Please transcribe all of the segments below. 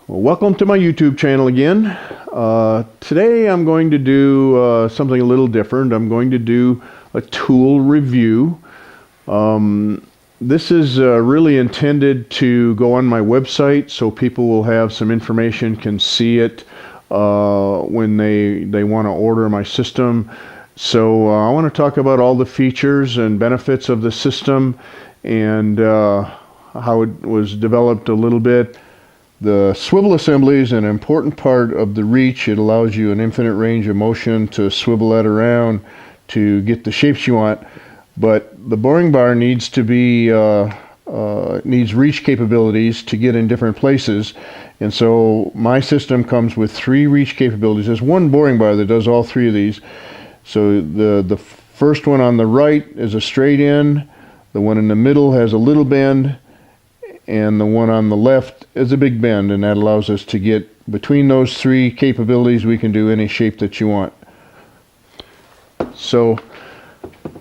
Well, welcome to my YouTube channel again. Today I'm going to do something a little different. I'm going to do a tool review. This is really intended to go on my website so people will have some information, can see it when they want to order my system. So I want to talk about all the features and benefits of the system and how it was developed a little bit. The swivel assembly is an important part of the reach. It allows you an infinite range of motion to swivel that around to get the shapes you want. But the boring bar needs to be needs reach capabilities to get in different places. And so my system comes with 3 reach capabilities. There's one boring bar that does all 3 of these. So the first one on the right is a straight in. The one in the middle has a little bend. And the one on the left is a big bend, and that allows us to get between those 3 capabilities. We can do any shape that you want. So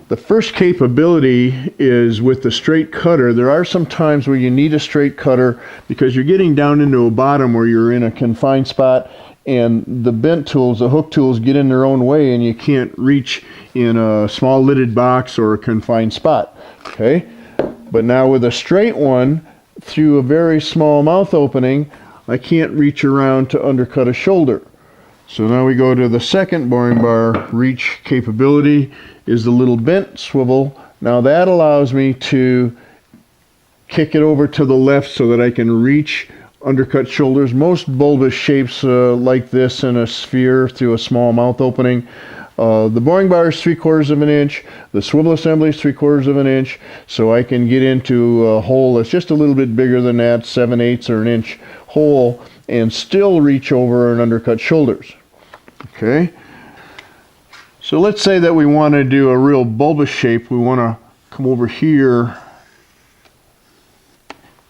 the first capability is with the straight cutter. There are some times where you need a straight cutter because you're getting down into a bottom where you're in a confined spot, and the bent tools, the hook tools, get in their own way, and you can't reach in a small lidded box or a confined spot. Okay, but now with a straight one, through a very small mouth opening, I can't reach around to undercut a shoulder. So now we go to the second boring bar reach capability, is the little bent swivel. Now that allows me to kick it over to the left so that I can reach undercut shoulders. Most bulbous shapes like this in a sphere through a small mouth opening. The boring bar is 3/4 of an inch. The swivel assembly is 3/4 of an inch. So I can get into a hole that's just a little bit bigger than that, 7/8 or an inch hole, and still reach over and undercut shoulders. Okay. So let's say that we want to do a real bulbous shape. We want to come over here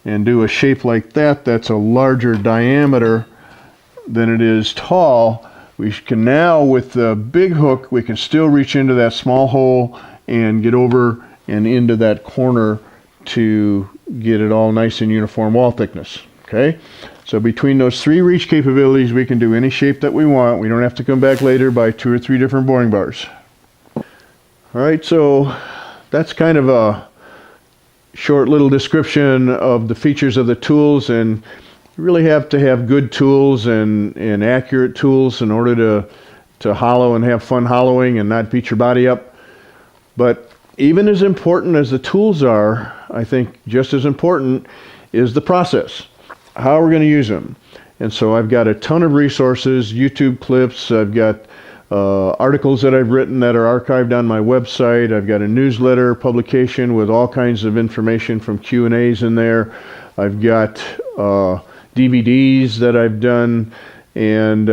and do a shape like that. That's a larger diameter than it is tall. We can now, with the big hook, we can still reach into that small hole and get over and into that corner to get it all nice and uniform wall thickness. Okay, so between those 3 reach capabilities, we can do any shape that we want. We don't have to come back later by 2 or 3 different boring bars. All right, so that's kind of a short little description of the features of the tools, and you really have to have good tools and accurate tools in order to hollow and have fun hollowing and not beat your body up. But even as important as the tools are, I think just as important is the process, how we're going to use them. And so I've got a ton of resources, YouTube clips, I've got articles that I've written that are archived on my website. I've got a newsletter publication with all kinds of information from Q&As in there. I've got DVDs that I've done, and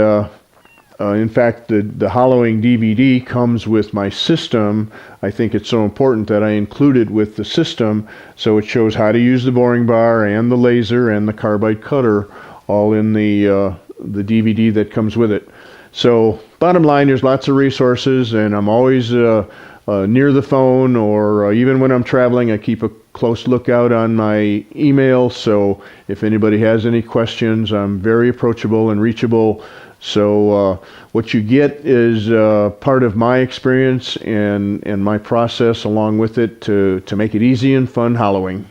in fact the hollowing DVD comes with my system. I think it's so important that I include it with the system, so it shows how to use the boring bar and the laser and the carbide cutter all in the DVD that comes with it. So bottom line, there's lots of resources, and I'm always near the phone, or even when I'm traveling, I keep a close lookout on my email. So if anybody has any questions, I'm very approachable and reachable. So what you get is part of my experience and my process along with it to make it easy and fun hollowing.